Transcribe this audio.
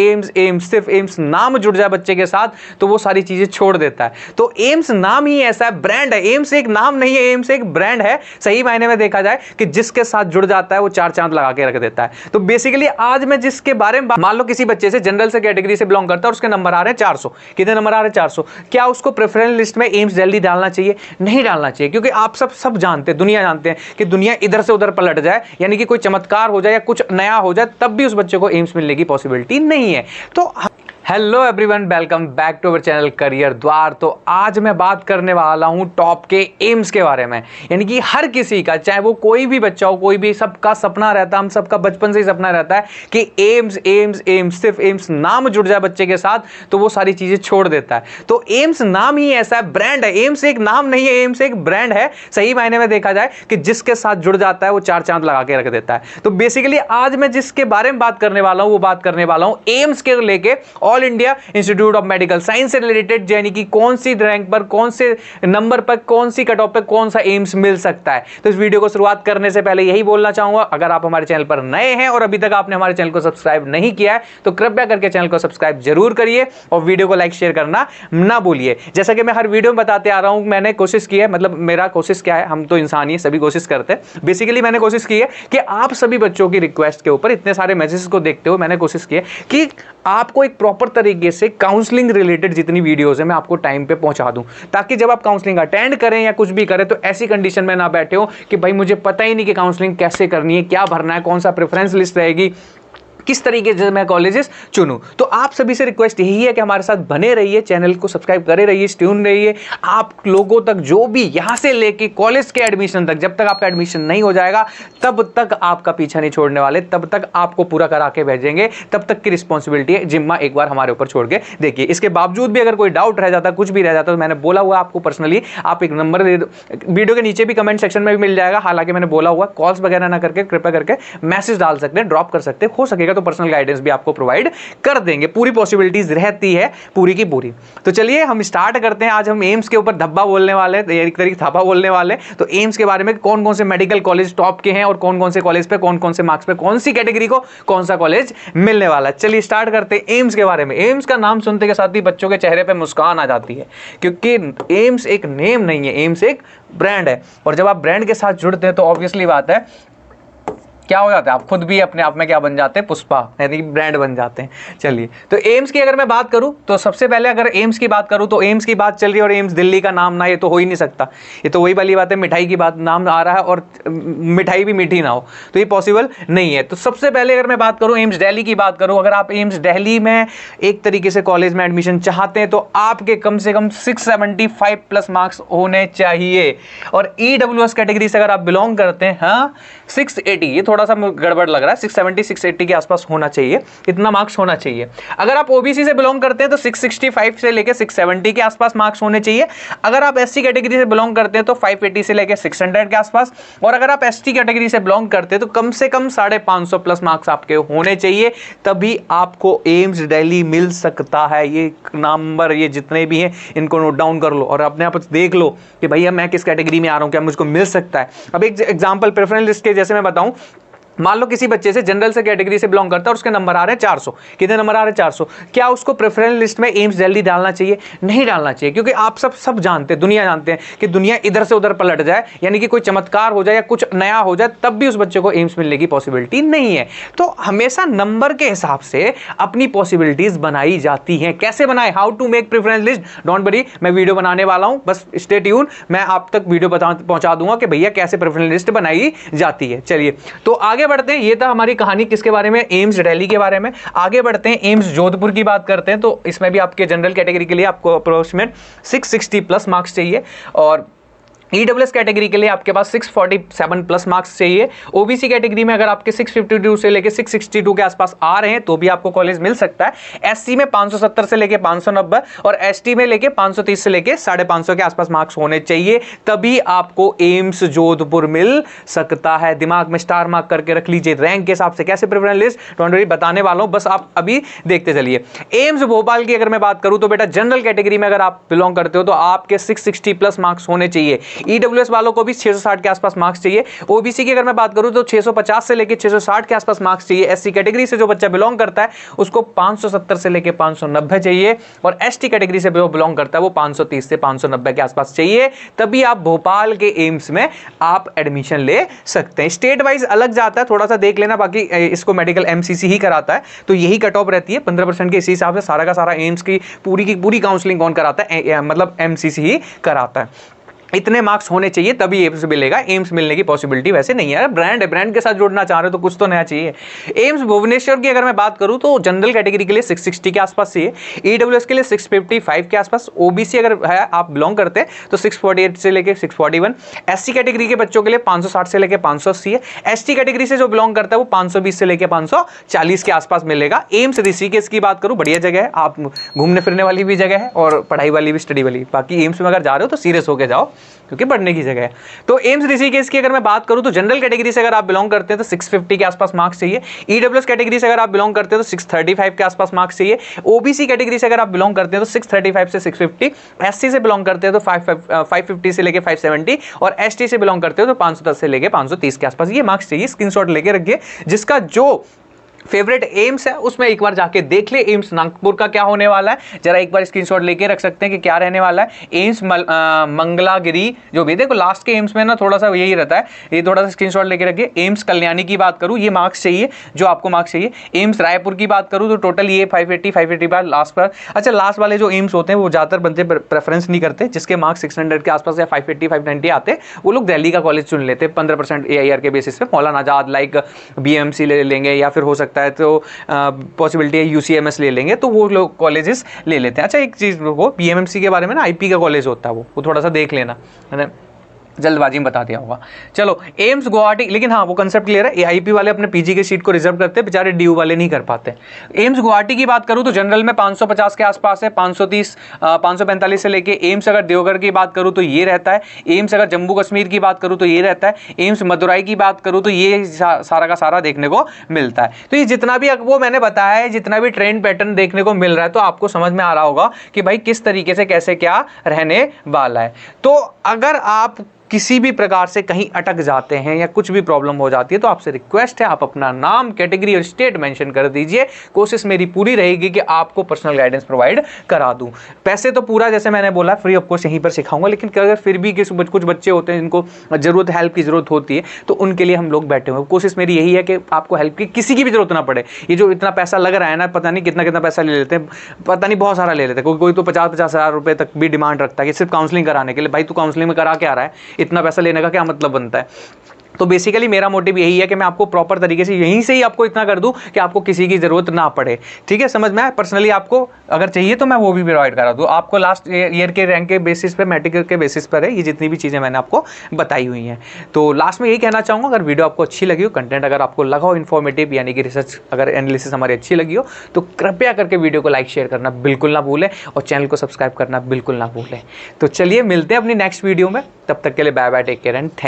AIIMS AIIMS सिर्फ AIIMS नाम जुड़ जाए बच्चे के साथ तो वो सारी चीजें छोड़ देता है। तो एम्स नाम ही ऐसा है, ब्रांड है। एम्स एक नाम नहीं है, एम्स एक ब्रांड है। सही मायने में देखा जाए कि जिसके साथ जुड़ जाता है वो चार चांद लगा के रख देता है। तो बेसिकली आज मैं जिसके बारे में, मान लो किसी बच्चे से जनरल से कैटेगरी से बिलोंग करता है और उसके नंबर आ रहे हैं 400। कितने नंबर आ रहे हैं? 400। क्या उसको प्रेफरेंस लिस्ट में एम्स दिल्ली डालना चाहिए? नहीं डालना चाहिए, क्योंकि आप सब जानते हैं, दुनिया जानते हैं कि दुनिया इधर से उधर पलट जाए, यानी कि कोई चमत्कार हो जाए या कुछ नया हो जाए, तब भी उस बच्चे को एम्स मिलने की पॉसिबिलिटी नहीं है। तो hello everyone, welcome back to our channel career द्वार। तो आज मैं बात करने वाला हूं टॉप के एम्स के बारे में। यानी कि हर किसी का, चाहे वो कोई भी बच्चा हो, कोई भी, सबका सपना रहता है, हम सबका बचपन से ही सपना रहता है कि एम्स एम्स एम्स सिर्फ एम्स नाम जुड़ जाए बच्चे के साथ तो वो सारी चीजें छोड़ देता है। तो एम्स नाम ही ऐसा है, ब्रांड है। एम्स एक नाम नहीं है, एम्स एक ब्रांड है। सही मायने में देखा जाए कि जिसके साथ जुड़ जाता है वो चार चांद लगा के रख देता है। तो बेसिकली आज मैं जिसके बारे में बात करने वाला हूं वो बात करने वाला हूं एम्स के लेके, all India institute of medical science से रिलेटेड, यानी कि कौन सी रैंक पर, कौन से नंबर पर, कौन सी कट ऑफ पर कौन सा एम्स मिल सकता है। तो इस वीडियो को शुरुआत करने से पहले यही बोलना चाहूंगा, अगर आप हमारे चैनल पर नए हैं और अभी तक आपने हमारे चैनल को सब्सक्राइब नहीं किया है तो कृपया करके चैनल को सब्सक्राइब जरूर करिए और वीडियो को लाइक शेयर करना ना भूलिए। जैसा कि मैं हर वीडियो में बताते आ रहा हूं, मैंने कोशिश की है, मतलब मेरा कोशिश क्या है, हम तो इंसान ही, सभी कोशिश करते हैं। बेसिकली मैंने कोशिश की है कि आप सभी बच्चों की रिक्वेस्ट के ऊपर, इतने सारे मैसेजेस को देखते हुए मैंने कोशिश की है कि आपको एक प्रॉपर तरीके से काउंसलिंग रिलेटेड जितनी वीडियोस है मैं आपको टाइम पे पहुंचा दूं, ताकि जब आप काउंसलिंग अटेंड करें या कुछ भी करें तो ऐसी कंडीशन में ना बैठे हो कि भाई मुझे पता ही नहीं कि काउंसलिंग कैसे करनी है, क्या भरना है, कौन सा प्रेफरेंस लिस्ट रहेगी, किस तरीके से मैं कॉलेजेस चुनूं। तो आप सभी से रिक्वेस्ट यही है कि हमारे साथ बने रहिए, चैनल को सब्सक्राइब करे रहिए, ट्यून रहिए। आप लोगों तक जो भी यहां से लेके कॉलेज के एडमिशन तक, जब तक आपका एडमिशन नहीं हो जाएगा तब तक आपका पीछा नहीं छोड़ने वाले, तब तक आपको पूरा करा के भेजेंगे, तब तक की रिस्पॉन्सिबिलिटी है, जिम्मा एक बार हमारे ऊपर छोड़ के देखिए। इसके बावजूद भी अगर कोई डाउट रह जाता, कुछ भी रह जाता, तो मैंने बोला हुआ आपको पर्सनली, आप एक नंबर दे दो, वीडियो के नीचे भी कमेंट सेक्शन में भी मिल जाएगा। हालांकि मैंने बोला हुआ कॉल्स वगैरह ना करके कृपया करके मैसेज डाल सकते हैं, ड्रॉप कर सकते हैं, हो सकेगा तो पर्सनल गाइडेंस भी आपको प्रोवाइड कर देंगे, पूरी पॉसिबिलिटीज रहती है पूरी की पूरी। तो चलिए हम स्टार्ट करते हैं। आज हम एम्स के ऊपर धब्बा बोलने वाले, एक तरीके थापा बोलने वाले। तो एम्स के बारे में कौन कौन से मेडिकल कॉलेज टॉप के हैं और कौन कौन से कॉलेज पे कौन कौन से मार्क्स पे कौन सी कैटेगरी को कौन सा कॉलेज मिलने वाला है। चलिए स्टार्ट करते हैं एम्स के बारे में। एम्स का नाम सुनते के साथ ही बच्चों के चेहरे पे मुस्कान आ जाती है, क्योंकि एम्स एक नेम नहीं है, एम्स एक ब्रांड है। और जब आप ब्रांड के साथ जुड़ते हैं तो ऑब्वियसली बात है क्या हो जाता है, आप खुद भी अपने आप में क्या बन जाते हैं, पुष्पा, यानी कि ब्रांड बन जाते हैं। चलिए तो एम्स की अगर मैं बात करूं तो सबसे पहले अगर एम्स की बात करूं तो एम्स की बात चल रही है और एम्स दिल्ली का नाम ना, ये तो हो ही नहीं सकता। ये तो वही वाली बात है, मिठाई की बात, नाम आ रहा है और मिठाई भी मीठी ना हो, तो ये पॉसिबल नहीं है। तो सबसे पहले अगर मैं बात करूं एम्स दिल्ली की बात करूं, अगर आप एम्स दिल्ली में एक तरीके से कॉलेज में एडमिशन चाहते हैं तो आपके कम से कम 675 प्लस मार्क्स होने चाहिए। और EWS कैटेगरी से अगर आप बिलोंग करते हैं, हाँ 680, ये थोड़ा सा गड़बड़ लग रहा है, 670 680 के आसपास होना चाहिए, इतना मार्क्स होना चाहिए। अगर आप ओबीसी से बिलोंग करते हैं तो 665 से लेके 670 के आसपास मार्क्स होने चाहिए। अगर आप एससी कैटेगरी से बिलोंग करते हैं तो 580 से लेके 600 के आसपास। और अगर आप एसटी कैटेगरी से बिलोंग करते हैं तो कम से कम 550 प्लस मार्क्स आपके होने चाहिए, तभी आपको एम्स दिल्ली मिल सकता है। ये नंबर, ये जितने भी हैं इनको नोट डाउन कर लो और अपने आप देख लो कि भैया मैं किस कैटेगरी में आ रहा हूं, क्या मुझको मिल सकता है। अब एक एग्जांपल प्रेफरेंस लिस्ट के जैसे मैं बताऊं, मान लो किसी बच्चे से जनरल से कैटेगरी से बिलोंग करता है और उसके नंबर आ रहे हैं 400। कितने नंबर आ रहे हैं? 400। क्या उसको प्रेफरेंस लिस्ट में एम्स दिल्ली डालना चाहिए? नहीं डालना चाहिए, क्योंकि आप सब जानते हैं, दुनिया जानते हैं कि दुनिया इधर से उधर पलट जाए, यानी कि कोई चमत्कार हो जाए या कुछ नया हो जाए, तब भी उस बच्चे को एम्स मिलने की पॉसिबिलिटी नहीं है। तो हमेशा नंबर के हिसाब से अपनी पॉसिबिलिटीज बनाई जाती हैं। कैसे बनाए, how to make preference list, don't worry, मैं वीडियो बनाने वाला हूं, बस स्टे ट्यून, मैं आप तक वीडियो पहुंचा दूंगा कि भैया कैसे प्रेफरेंस लिस्ट बनाई जाती है। चलिए तो आगे बढ़ते हैं। ये था हमारी कहानी किसके बारे में, एम्स दिल्ली के बारे में। आगे बढ़ते हैं, एम्स जोधपुर की बात करते हैं। तो इसमें भी आपके जनरल कैटेगरी के लिए आपको अप्रोक्सीमेट 660 प्लस मार्क्स चाहिए और EWS कैटेगरी के लिए आपके पास 647 प्लस मार्क्स चाहिए। ओबीसी कैटेगरी में अगर आपके 652 से लेके 662 के आसपास आ रहे हैं तो भी आपको कॉलेज मिल सकता है। एससी में 570 से लेके 590 और एसटी में लेके 530 से लेके 550 के आसपास मार्क्स होने चाहिए, तभी आपको एम्स जोधपुर मिल सकता है। दिमाग में स्टार मार्क करके रख लीजिए। रैंक के हिसाब से कैसे प्रेफरेंस लिस्ट, डोंट वरी, बताने वाला हूं, बस आप अभी देखते चलिए। एम्स भोपाल की अगर मैं बात करूं तो बेटा जनरल कैटेगरी में अगर आप बिलोंग करते हो तो आपके 660 प्लस मार्क्स होने चाहिए। ईडब्ल्यूएस वालों को भी 660 के आसपास मार्क्स चाहिए। ओबीसी की अगर मैं बात करूं तो 650 से लेके 660 के आसपास मार्क्स चाहिए। एससी कैटेगरी से जो बच्चा बिलोंग करता है उसको 570 से लेके 590 चाहिए, और एसटी कैटेगरी से जो बिलोंग करता है वो 530 से 590 के आसपास चाहिए, तभी आप भोपाल के एम्स में आप एडमिशन ले सकते हैं। स्टेट वाइज अलग जाता है, थोड़ा सा देख लेना, बाकी इसको मेडिकल एमसीसी ही कराता है, तो यही कट ऑफ रहती है 15% के। इसी हिसाब से सारा का सारा एम्स की पूरी काउंसलिंग कौन कराता है, मतलब एमसीसी ही कराता है। इतने मार्क्स होने चाहिए तभी एम्स मिलेगा। एम्स मिलने की पॉसिबिलिटी वैसे नहीं है। ब्रांड है, ब्रांड के साथ जुड़ना चाह रहे हो तो कुछ तो नया चाहिए। एम्स भुवनेश्वर की अगर मैं बात करूं तो जनरल कैटेगरी के लिए 660 के आसपास चाहिए, ईडब्ल्यूएस के लिए 655 के आसपास, ओबीसी अगर है आप बिलोंग करते हैं तो 648 से लेके 641, एससी कैटेगरी के बच्चों के लिए 560 से लेके 580 है, एसटी कैटेगरी से जो बिलोंग करता है वो 520 से लेके 540 के आसपास मिलेगा। एम्स ऋषिकेश की बात करूं, बढ़िया जगह है, आप घूमने फिरने वाली भी जगह है और पढ़ाई वाली भी, स्टडी वाली। बाकी एम्स में अगर जा रहे हो तो सीरियस होकर जाओ क्योंकि पढ़ने की जगह है। तो एम्स ऋषिकेश की अगर मैं बात करूं तो जनरल कैटेगरी से अगर आप बिलोंग करते हैं तो 650 के आसपास मार्क्स चाहिए, ईडब्ल्यूएस कैटेगरी से अगर आप बिलोंग करते हैं तो 635 के आसपास मार्क्स चाहिए, ओबीसी कैटेगरी से अगर आप बिलोंग करते हैं तो 635 से 650, एससी से बिलोंग करते हैं तो 550 से लेके 570, और एसटी से बिलोंग करते हो तो 510 से लेके 530 के आसपास ये मार्क्स चाहिए। स्क्रीनशॉट लेके रखिए, जिसका जो फेवरेट एम्स है उसमें एक बार जाके देख ले एम्स नागपुर का क्या होने वाला है, जरा एक बार स्क्रीनशॉट लेके रख सकते हैं कि क्या रहने वाला है। एम्स मंगलागिरी जो भी, देखो लास्ट के एम्स में ना थोड़ा सा यही रहता है, ये थोड़ा सा स्क्रीनशॉट लेके रखिए। एम्स कल्याणी की बात करूं, ये मार्क्स चाहिए जो आपको मार्क्स चाहिए। एम्स रायपुर की बात करूं तो टोटल ये 580 लास्ट पर। अच्छा, लास्ट वाले जो एम्स होते हैं वो ज्यादातर बंदे प्रेफरेंस नहीं करते, जिसके मार्क्स 600 के आसपास या 580 590 आते वो लोग दिल्ली का कॉलेज चुन लेते 15% AIR के बेसिस पे। मौलाना आजाद लाइक BMC ले लेंगे, या फिर हो सकता है तो पॉसिबिलिटी है UCMS ले लेंगे, तो वो लोग कॉलेजेस ले लेते हैं। अच्छा, एक चीज वो BMMC के बारे में ना IP का कॉलेज होता है, वो थोड़ा सा देख लेना, है ना, जल्दबाजी में बता दिया होगा। चलो एम्स गुवाहाटी, लेकिन हाँ वो कंसेप्ट क्लियर है, AIP वाले अपने PG के सीट को रिजर्व करते हैं, बेचारे DU वाले नहीं कर पाते। एम्स गुवाहाटी की बात करूं तो जनरल में 550 के आसपास है, 530 545 से लेके। एम्स अगर देवघर की बात करूं तो ये रहता है, एम्स अगर जम्मू कश्मीर की बात करूं तो ये रहता है, एम्स मदुराई की बात करूं तो ये सारा का सारा देखने को मिलता है। तो ये जितना भी वो मैंने बताया है, जितना भी ट्रेंड पैटर्न देखने को मिल रहा है, तो आपको समझ में आ रहा होगा कि भाई किस तरीके से कैसे क्या रहने वाला है। तो अगर आप किसी भी प्रकार से कहीं अटक जाते हैं या कुछ भी प्रॉब्लम हो जाती है तो आपसे रिक्वेस्ट है आप अपना नाम, कैटेगरी और स्टेट मेंशन कर दीजिए। कोशिश मेरी पूरी रहेगी कि आपको पर्सनल गाइडेंस प्रोवाइड करा दूं। पैसे तो पूरा जैसे मैंने बोला फ्री ऑफ कोर्स यहीं पर सिखाऊंगा, लेकिन अगर फिर भी कुछ बच्चे होते हैं जिनको जरूरत हेल्प की जरूरत होती है तो उनके लिए हम लोग बैठे हुए। कोशिश मेरी यही है कि आपको हेल्प की किसी की भी जरूरत ना पड़े। ये जो इतना पैसा लग रहा है ना, पता नहीं कितना पैसा ले लेते हैं, पता नहीं बहुत सारा ले लेते हैं। कोई तो 50 हज़ार रुपए तक भी डिमांड रखता है कि सिर्फ काउंसलिंग कराने के लिए। भाई तू काउंसलिंग में करा क्या रहा है, इतना पैसा लेने का क्या मतलब बनता है। तो बेसिकली मेरा मोटिव यही है कि मैं आपको प्रॉपर तरीके से यहीं से ही आपको इतना कर दूं कि आपको किसी की जरूरत ना पड़े। ठीक है, समझ में आया। पर्सनली आपको अगर चाहिए तो मैं वो भी प्रोवाइड करा दूं। आपको लास्ट ईयर के रैंक के बेसिस पे, मैट्रिक के बेसिस पर है ये जितनी भी चीज़ें मैंने आपको बताई हुई हैं। तो लास्ट में यही कहना चाहूँगा, अगर वीडियो आपको अच्छी लगी हो, कंटेंट अगर आपको लगा हो इन्फॉर्मेटिव, यानी कि रिसर्च अगर एनालिसिस हमारी अच्छी लगी हो, तो कृपया करके वीडियो को लाइक शेयर करना बिल्कुल ना भूलें और चैनल को सब्सक्राइब करना बिल्कुल ना भूलें। तो चलिए मिलते हैं अपनी नेक्स्ट वीडियो में, तब तक के लिए bye bye, take care and